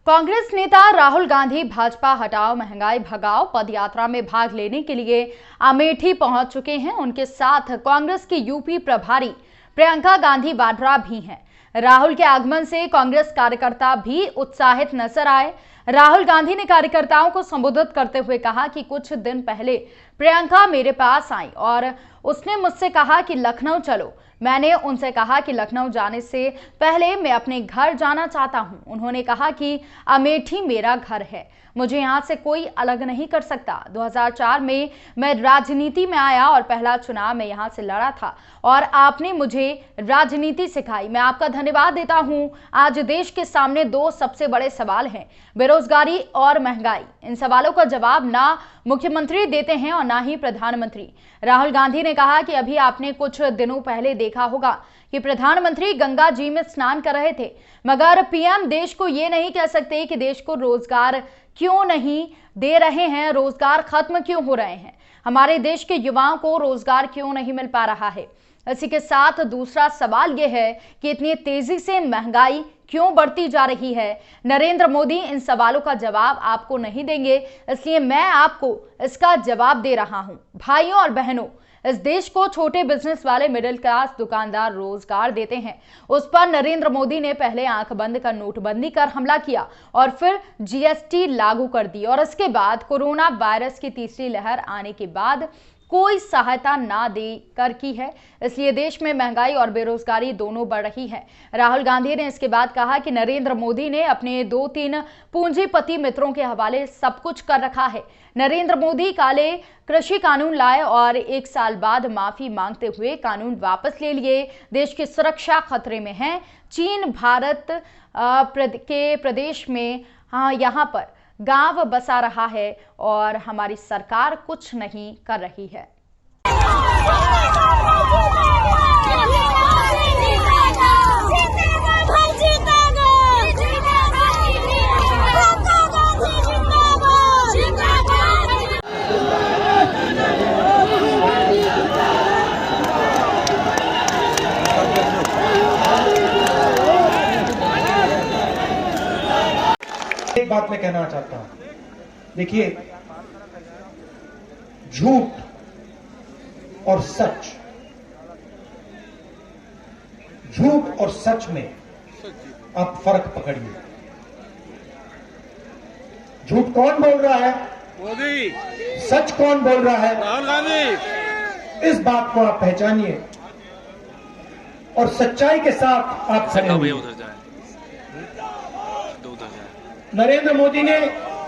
कांग्रेस नेता राहुल गांधी भाजपा हटाओ महंगाई भगाओ पदयात्रा में भाग लेने के लिए अमेठी पहुंच चुके हैं। उनके साथ कांग्रेस की यूपी प्रभारी प्रियंका गांधी वाड्रा भी हैं। राहुल के आगमन से कांग्रेस कार्यकर्ता भी उत्साहित नजर आए। राहुल गांधी ने कार्यकर्ताओं को संबोधित करते हुए कहा कि कुछ दिन पहले प्रियंका मेरे पास आई और उसने मुझसे कहा कि लखनऊ चलो। मैंने उनसे कहा कि लखनऊ जाने से पहले मैं अपने घर जाना चाहता हूं। उन्होंने कहा कि अमेठी मेरा घर है, मुझे यहां से कोई अलग नहीं कर सकता। 2004 में मैं राजनीति में आया और पहला चुनाव मैं यहां से लड़ा था और आपने मुझे राजनीति सिखाई। मैं आपका धन्यवाद देता हूं। आज देश के सामने दो सबसे बड़े सवाल हैं, बेरोजगारी और महंगाई। इन सवालों का जवाब ना मुख्यमंत्री देते हैं और ना ही प्रधानमंत्री। राहुल गांधी ने कहा कि अभी आपने कुछ दिनों पहले देखा होगा कि प्रधानमंत्री गंगा जी में स्नान कर रहे थे, मगर पीएम देश को ये नहीं कह सकते कि देश को रोजगार क्यों नहीं दे रहे हैं, रोजगार खत्म क्यों हो रहे हैं, हमारे देश के युवाओं को रोजगार क्यों नहीं मिल पा रहा है। इसी के साथ दूसरा सवाल यह है कि इतनी तेजी से महंगाई क्यों बढ़ती जा रही है। नरेंद्र मोदी इन सवालों का जवाब आपको नहीं देंगे, इसलिए मैं आपको इसका जवाब दे रहा हूं। भाइयों और बहनों, इस देश को छोटे बिजनेस वाले मिडिल क्लास दुकानदार रोजगार देते हैं, उस पर नरेंद्र मोदी ने पहले आंख बंद कर नोटबंदी कर हमला किया और फिर जीएसटी लागू कर दी और इसके बाद कोरोना वायरस की तीसरी लहर आने के बाद कोई सहायता ना देकर की है। इसलिए देश में महंगाई और बेरोजगारी दोनों बढ़ रही है। राहुल गांधी ने इसके बाद कहा कि नरेंद्र मोदी ने अपने 2-3 पूंजीपति मित्रों के हवाले सब कुछ कर रखा है। नरेंद्र मोदी काले कृषि कानून लाए और 1 साल बाद माफी मांगते हुए कानून वापस ले लिए। देश की सुरक्षा खतरे में है। चीन भारत के प्रदेश में यहाँ पर गांव बसा रहा है और हमारी सरकार कुछ नहीं कर रही है। एक बात मैं कहना चाहता हूं, देखिए, झूठ और सच, झूठ और सच में आप फर्क पकड़िए। झूठ कौन बोल रहा है? मोदी। सच कौन बोल रहा है? राहुल गांधी। इस बात को आप पहचानिए और सच्चाई के साथ आप खड़े होइए। नरेंद्र मोदी ने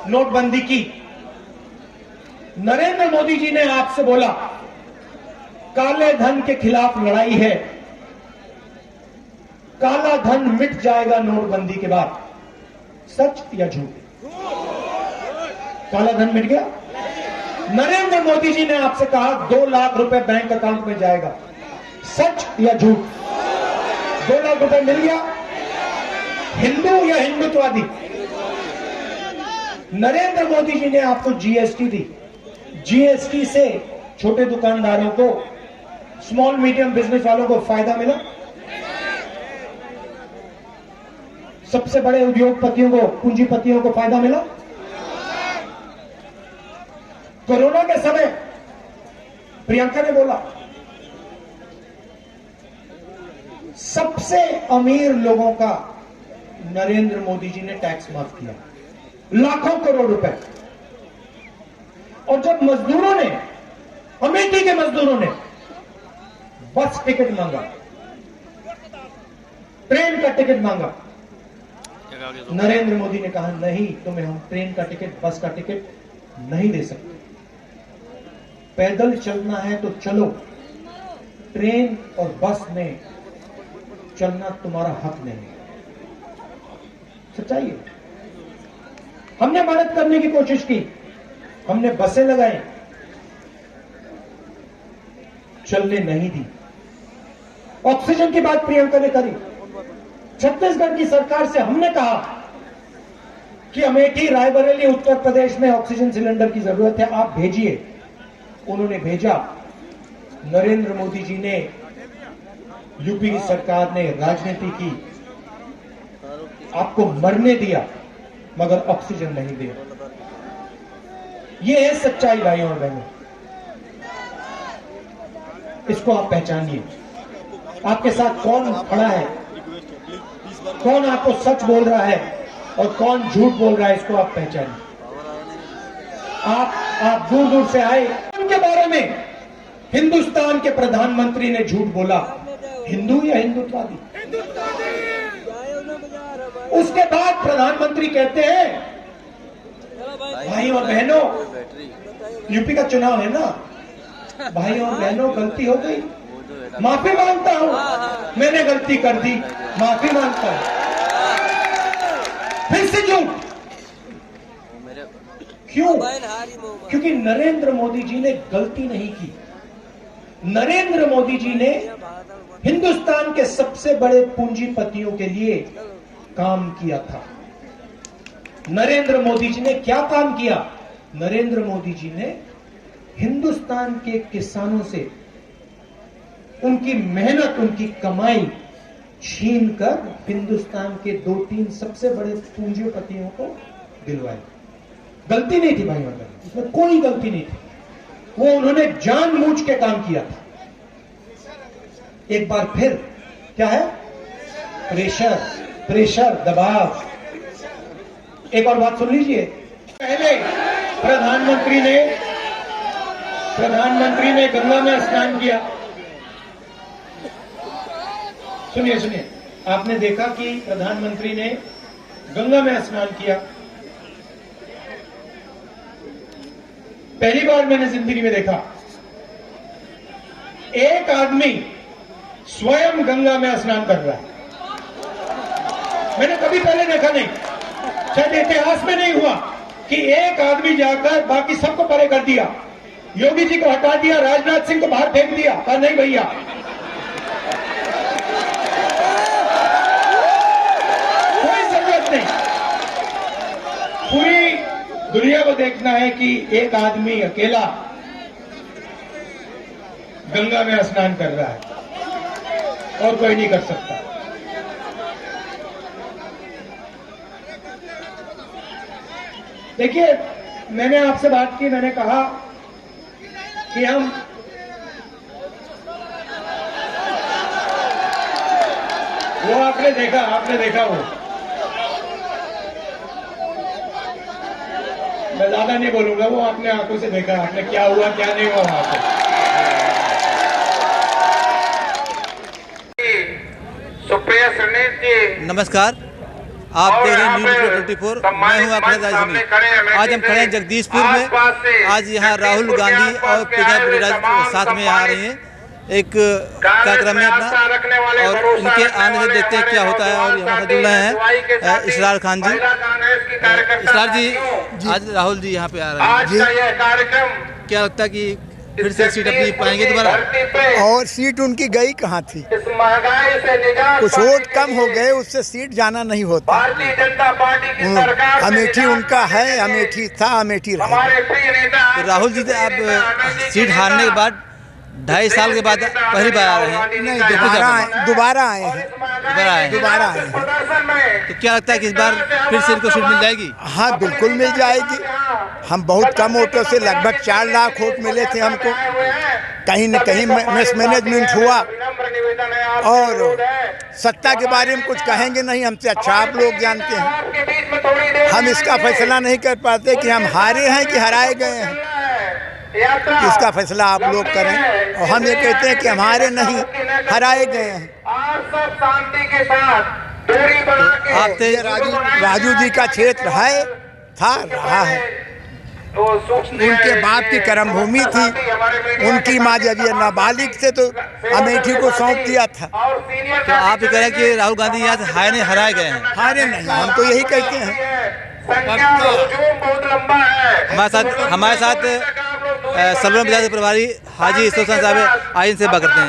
नोटबंदी की। नरेंद्र मोदी जी ने आपसे बोला काले धन के खिलाफ लड़ाई है, काला धन मिट जाएगा नोटबंदी के बाद। सच या झूठ? काला धन मिट गया। नरेंद्र मोदी जी ने आपसे कहा 2 लाख रुपए बैंक अकाउंट में जाएगा। सच या झूठ? 2 लाख रुपए मिल गया। हिंदू या हिंदुत्ववादी? नरेंद्र मोदी जी ने आपको जीएसटी दी। जीएसटी से छोटे दुकानदारों को, स्मॉल मीडियम बिजनेस वालों को फायदा मिला। सबसे बड़े उद्योगपतियों को, पूंजीपतियों को फायदा मिला। कोरोना के समय प्रियंका ने बोला सबसे अमीर लोगों का नरेंद्र मोदी जी ने टैक्स माफ किया, लाखों करोड़ रुपए। और जब मजदूरों ने, अमेठी के मजदूरों ने बस टिकट मांगा, ट्रेन का टिकट मांगा, नरेंद्र मोदी ने कहा नहीं, तुम्हें हम ट्रेन का टिकट, बस का टिकट नहीं दे सकते। पैदल चलना है तो चलो, ट्रेन और बस में चलना तुम्हारा हक नहीं। सच्चाई है। हमने मदद करने की कोशिश की, हमने बसें लगाई, चलने नहीं दी। ऑक्सीजन की बात प्रियंका ने करी। छत्तीसगढ़ की सरकार से हमने कहा कि अमेठी, रायबरेली, उत्तर प्रदेश में ऑक्सीजन सिलेंडर की जरूरत है, आप भेजिए। उन्होंने भेजा। नरेंद्र मोदी जी ने, यूपी की सरकार ने राजनीति की, आपको मरने दिया। मगर ऑक्सीजन नहीं दे। ये है सच्चाई भाइयों और बहनों, इसको आप पहचानिए। आपके साथ कौन खड़ा है, कौन आपको सच बोल रहा है और कौन झूठ बोल रहा है, इसको आप पहचानिए। आप दूर दूर से आए, उनके बारे में हिंदुस्तान के प्रधानमंत्री ने झूठ बोला, हिंदू या हिंदुत्ववादी। उसके बाद प्रधानमंत्री कहते हैं भाई और बहनों, यूपी का चुनाव है ना, भाई और बहनों गलती हो गई, माफी मांगता हूं, मैंने गलती कर दी, माफी मांगता हूं। फिर से झूठ, क्यों? क्योंकि नरेंद्र मोदी जी ने गलती नहीं की। नरेंद्र मोदी जी ने हिंदुस्तान के सबसे बड़े पूंजीपतियों के लिए काम किया था। नरेंद्र मोदी जी ने क्या काम किया? नरेंद्र मोदी जी ने हिंदुस्तान के किसानों से उनकी मेहनत, उनकी कमाई छीनकर हिंदुस्तान के 2-3 सबसे बड़े पूंजीपतियों को दिलवाई। गलती नहीं थी भाई, मतलब इसमें कोई गलती नहीं थी, वो उन्होंने जानबूझ के काम किया था। एक बार फिर क्या है? प्रेशर, दबाव। एक और बात सुन लीजिए। पहले प्रधानमंत्री ने गंगा में स्नान किया। सुनिए, आपने देखा कि प्रधानमंत्री ने गंगा में स्नान किया। पहली बार मैंने जिंदगी में देखा एक आदमी स्वयं गंगा में स्नान कर रहा है। मैंने कभी पहले देखा नहीं, शायद इतिहास में नहीं हुआ कि एक आदमी जाकर बाकी सबको परे कर दिया, योगी जी को हटा दिया, राजनाथ सिंह को बाहर फेंक दिया, कहा नहीं भैया, कोई जरूरत नहीं। पूरी दुनिया को देखना है कि एक आदमी अकेला गंगा में स्नान कर रहा है और कोई नहीं कर सकता। देखिए, मैंने आपसे बात की, मैंने कहा कि हम वो आपने देखा वो, मैं ज्यादा नहीं बोलूंगा, वो आपने आंखों से देखा, आपने क्या हुआ क्या नहीं हुआ वहां पे। सुप्रिया सुनील जी, नमस्कार, आप देख रहे हैं न्यूज़ 24। मैं हूं अखिलेश राजनी। आज हम खड़े हैं जगदीशपुर में। आज यहाँ राहुल गांधी और प्रियंका गांधी साथ में आ रही हैं एक कार्यक्रम में अपना, और उनके आने से देखते हैं क्या होता है। और यहाँ से जुड़ रहे हैं इसरार खान जी। इसरार जी, आज राहुल जी यहाँ पे आ रहे हैं जी, क्या लगता है कि फिर से सीट अपनी पाएंगे दोबारा? और सीट उनकी गई कहाँ थी, कुछ वोट कम हो गए, उससे सीट जाना नहीं होता। अमेठी उनका है, अमेठी था, अमेठी रहेगा। तो राहुल जी से आप सीट हारने के बाद 2.5 साल के बाद पहली बार आ रहे हैं? नहीं, दोबारा आए हैं। तो क्या लगता है कि इस बार फिर से इनको सीट मिल जाएगी? हाँ, बिल्कुल मिल जाएगी। हम बहुत कम वोटों से, लगभग 4 लाख वोट मिले थे हमको। कहीं न कहीं मिसमैनेजमेंट हुआ, और सत्ता के बारे में कुछ कहेंगे नहीं, हमसे अच्छा आप लोग जानते हैं। हम इसका फैसला नहीं कर पाते कि हम हारे हैं कि हराए गए हैं। इसका फैसला आप लोग करें, और हम ये कहते हैं कि हमारे नहीं, हराए गए हैं। आपसे राजू जी का क्षेत्र है, था, रहा है। उनके बाप की कर्मभूमि थी। उनकी माँ जब ये नाबालिग से तो अमेठी को सौंप दिया था। तो आप ये कह रहे हैं कि राहुल गांधी यहाँ से हारे नहीं, हराए गए हैं? हारे नहीं, हम तो यही कहते हैं। हमारे साथ सलवन बाजार के प्रभारी हाजी सोसान साहब आइन से बात करते हैं।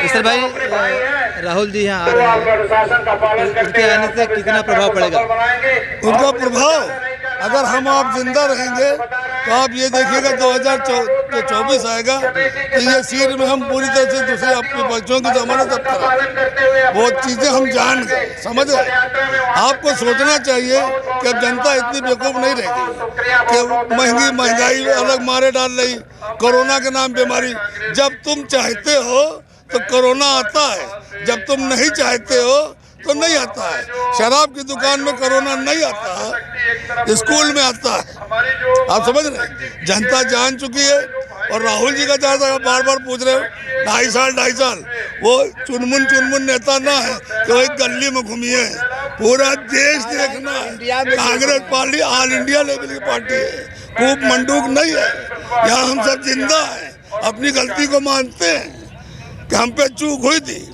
इसर भाई, राहुल जी यहाँ आ रहे हैं, उनके आने से कितना प्रभाव पड़ेगा? उनका प्रभाव अगर हम आप जिंदा रहेंगे तो आप ये देखिएगा 2024 आएगा तो ये सीट में हम पूरी तरह से दूसरे अपने बच्चों की जमानत अब करा, वो चीज़ें हम जान गए, समझ गए। आपको सोचना चाहिए कि अब जनता इतनी बेवकूफ़ नहीं रहेगी कि महंगाई अलग मारे डाल रही, कोरोना के नाम बीमारी। जब तुम चाहते हो तो कोरोना आता है, जब तुम नहीं चाहते हो तो नहीं आता है। शराब की दुकान में कोरोना नहीं आता है, स्कूल में आता है। आप समझ रहे हैं, जनता जान चुकी है। और राहुल जी का जहाँ बार बार पूछ रहे हो 2.5 साल, वो चुनमुन नेता ना है कि वही गली में घूमिए, पूरा देश देखना है। Congress party all India level की पार्टी है, खूब मंडूक नहीं है। यहाँ हम सब जिंदा हैं, अपनी गलती को मानते हैं कि हम पे चूक हुई थी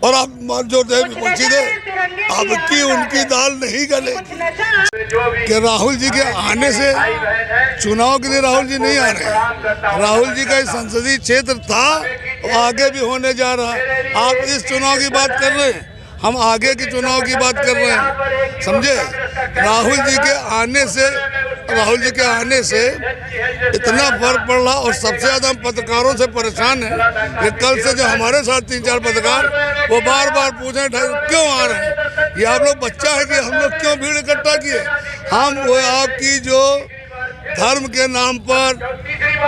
और आप जो विपक्षी थे अब की उनकी दाल नहीं गलेगी। कि राहुल जी के आने से चुनाव के लिए राहुल जी नहीं आ रहे हैं। राहुल जी का संसदीय क्षेत्र था और आगे भी होने जा रहा है। आप इस चुनाव की बात कर रहे हैं, हम आगे के चुनाव की बात कर रहे हैं, समझे। राहुल जी के आने से इतना फर्क पड़ रहा। और सबसे ज़्यादा हम पत्रकारों से परेशान हैं कि कल से जो हमारे साथ 3-4 पत्रकार वो बार बार पूछे क्यों आ रहे हैं, ये आप लोग बच्चा है कि हम लोग क्यों भीड़ इकट्ठा किए। हम वो आपकी जो धर्म के नाम पर,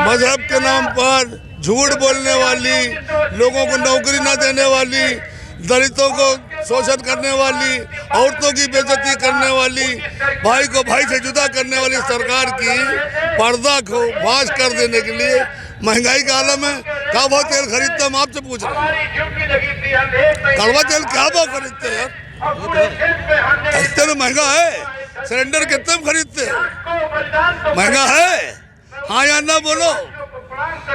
मजहब के नाम पर झूठ बोलने वाली, लोगों को नौकरी न देने वाली, दलितों को शोषण करने वाली, औरतों की बेइज्जती करने वाली, भाई को भाई से जुदा करने वाली सरकार की पर्दा को फाश कर देने के लिए महंगाई का आलम है। क्या भाव तेल खरीदते हम आपसे पूछ रहे हैं, कड़वा तेल क्या भाव खरीदते हैं यार? इतना महंगा है। सिलेंडर कितने में खरीदते हैं? महंगा है, हाँ या ना बोलो,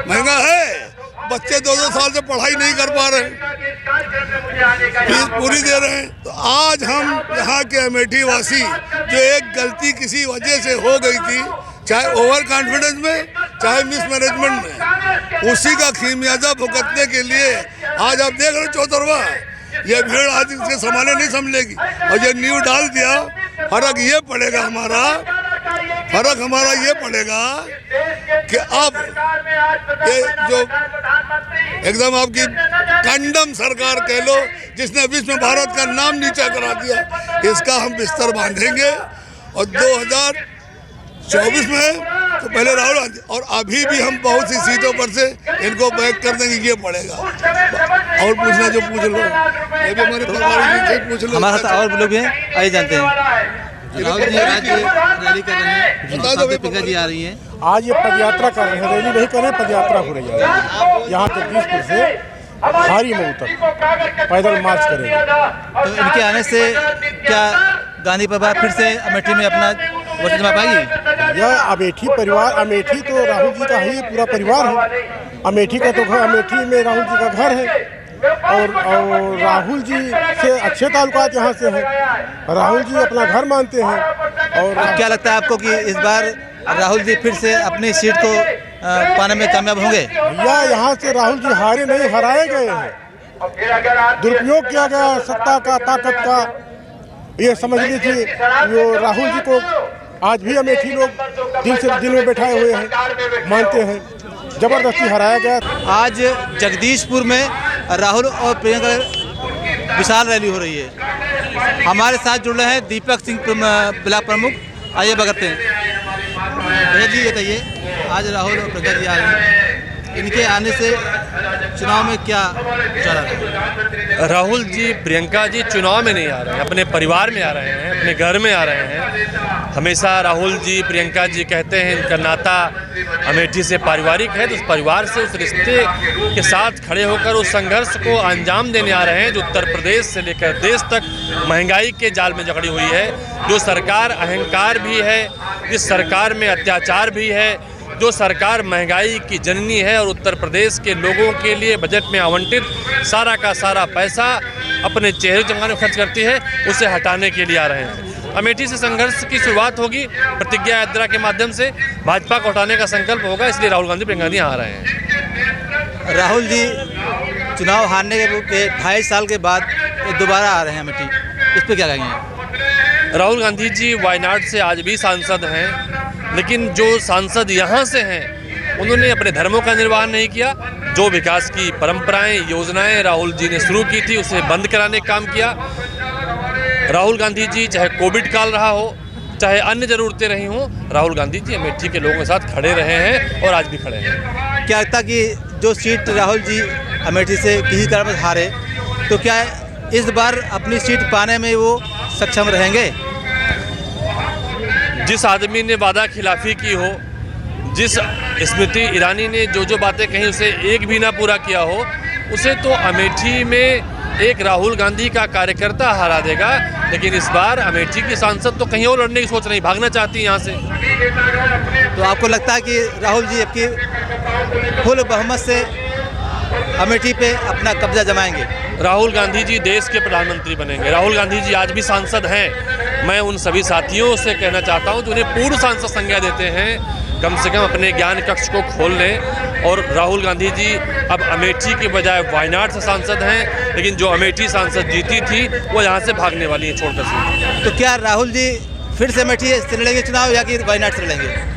महंगा है। बच्चे 2-2 साल से पढ़ाई नहीं कर पा रहे, फीस पूरी दे रहे हैं। तो आज हम यहाँ के अमेठी वासी जो एक गलती किसी वजह से हो गई थी, चाहे ओवर कॉन्फिडेंस में चाहे मिसमैनेजमेंट में, उसी का खिमियाजा भुगतने के लिए आज आप देख रहे चौतरफा ये भीड़ आज इसके संभाले नहीं संभलेगी। और ये न्यू डाल दिया, फर्क ये पड़ेगा हमारा ये पड़ेगा कि अब ये जो एकदम आपकी कंडम सरकार कह लो, जिसने विश्व में भारत का नाम नीचा करा दिया, इसका हम बिस्तर बांधेंगे। और 2024 में तो पहले राहुल गांधी, और अभी भी हम बहुत सी सीटों पर से इनको बैक कर देंगे, ये पड़ेगा। और पूछना जो पूछ लो, ये भी हमारे परिवार से पूछ लो। हमारे साथ और लोग हैं, आइए जानते हैं। राहुल जी आज रैली कर रहे हैं, प्रियंका जी आ रही हैं। आज ये पदयात्रा कर रहे हैं, रैली नहीं कर रहे हैं, पदयात्रा हो रही है। यहाँ जगदीशपुर से हारी मऊ तक पैदल मार्च करेंगे। तो इनके आने से क्या गांधी परिवार फिर से अमेठी में अपना वोट जमा पाएगी? यह अमेठी परिवार, अमेठी तो राहुल जी का ही पूरा परिवार है। अमेठी का तो घर, अमेठी में राहुल जी का घर है और राहुल जी से अच्छे ताल्लुकात यहाँ से हैं। राहुल जी अपना घर मानते हैं। और क्या लगता है आपको कि इस बार राहुल जी फिर से अपनी सीट को पाने में कामयाब होंगे? या यहाँ से राहुल जी हारे नहीं, हराए गए हैं। दुरुपयोग किया गया सत्ता का, ताकत का, ये समझ लीजिए। वो राहुल जी को आज भी अमेठी लोग दिल में बैठाए हुए हैं, मानते हैं। जबरदस्ती हराया गया। आज जगदीशपुर में राहुल और प्रियंका विशाल रैली हो रही है। हमारे साथ जुड़ रहे हैं दीपक सिंह ब्लॉक प्रमुख, आइए बगते हैं। भैया जी बताइए, आज राहुल और प्रियंका जी आ रहे हैं, इनके आने से चुनाव में क्या विचार आ रहा है? राहुल जी प्रियंका जी चुनाव में नहीं आ रहे हैं, अपने परिवार में आ रहे हैं, अपने घर में आ रहे हैं। हमेशा राहुल जी प्रियंका जी कहते हैं इनका नाता अमेठी से पारिवारिक है, तो उस परिवार से, उस रिश्ते के साथ खड़े होकर उस संघर्ष को अंजाम देने आ रहे हैं जो उत्तर प्रदेश से लेकर देश तक महंगाई के जाल में जकड़ी हुई है। जो सरकार अहंकार भी है, जिस सरकार में अत्याचार भी है, जो सरकार महंगाई की जननी है और उत्तर प्रदेश के लोगों के लिए बजट में आवंटित सारा का सारा पैसा अपने चेहरे चमकाने में खर्च करती है, उसे हटाने के लिए आ रहे हैं। अमेठी से संघर्ष की शुरुआत होगी, प्रतिज्ञा यात्रा के माध्यम से भाजपा को हटाने का संकल्प होगा, इसलिए राहुल गांधी प्रियंका गांधी आ रहे हैं। राहुल जी चुनाव हारने के 2.5 साल के बाद दोबारा आ रहे हैं अमेठी, इस पर क्या कहेंगे? राहुल गांधी जी वायनाड से आज भी सांसद हैं, लेकिन जो सांसद यहाँ से हैं उन्होंने अपने धर्मों का निर्वाह नहीं किया। जो विकास की परंपराएं, योजनाएं राहुल जी ने शुरू की थी उसे बंद कराने का काम किया। राहुल गांधी जी चाहे कोविड काल रहा हो, चाहे अन्य ज़रूरतें रही हों, राहुल गांधी जी अमेठी के लोगों के साथ खड़े रहे हैं और आज भी खड़े हैं। क्या लगता कि जो सीट राहुल जी अमेठी से किसी कारण से हारे, तो क्या इस बार अपनी सीट पाने में वो सक्षम रहेंगे? जिस आदमी ने वादा खिलाफी की हो, जिस स्मृति ईरानी ने जो बातें कही उसे एक भी ना पूरा किया हो, उसे तो अमेठी में एक राहुल गांधी का कार्यकर्ता हरा देगा। लेकिन इस बार अमेठी की सांसद तो कहीं और लड़ने की सोच रही, भागना चाहती है यहाँ से। तो आपको लगता है कि राहुल जी आपकी फुल बहुमत से अमेठी पे अपना कब्जा जमाएंगे? राहुल गांधी जी देश के प्रधानमंत्री बनेंगे। राहुल गांधी जी आज भी सांसद हैं। मैं उन सभी साथियों से कहना चाहता हूं जो उन्हें पूर्ण सांसद संज्ञा देते हैं, कम से कम अपने ज्ञान कक्ष को खोल लें। और राहुल गांधी जी अब अमेठी के बजाय वायनाड से सांसद हैं, लेकिन जो अमेठी सांसद जीती थी वो यहाँ से भागने वाली है छोड़कर से। तो क्या राहुल जी फिर से अमेठी से लड़ेंगे चुनाव या कि वायनाड से लड़ेंगे?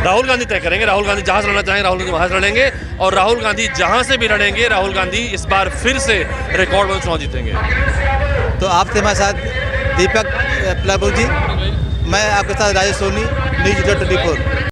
राहुल गांधी तय करेंगे। राहुल गांधी जहाँ से लड़ना चाहेंगे राहुल गांधी वहाँ से लड़ेंगे, और राहुल गांधी जहाँ से भी लड़ेंगे राहुल गांधी इस बार फिर से रिकॉर्ड में चुनाव जीतेंगे। तो आपसे हमारे साथ दीपक प्लाबू जी, मैं आपके साथ राजेश सोनी, न्यूज़ 24।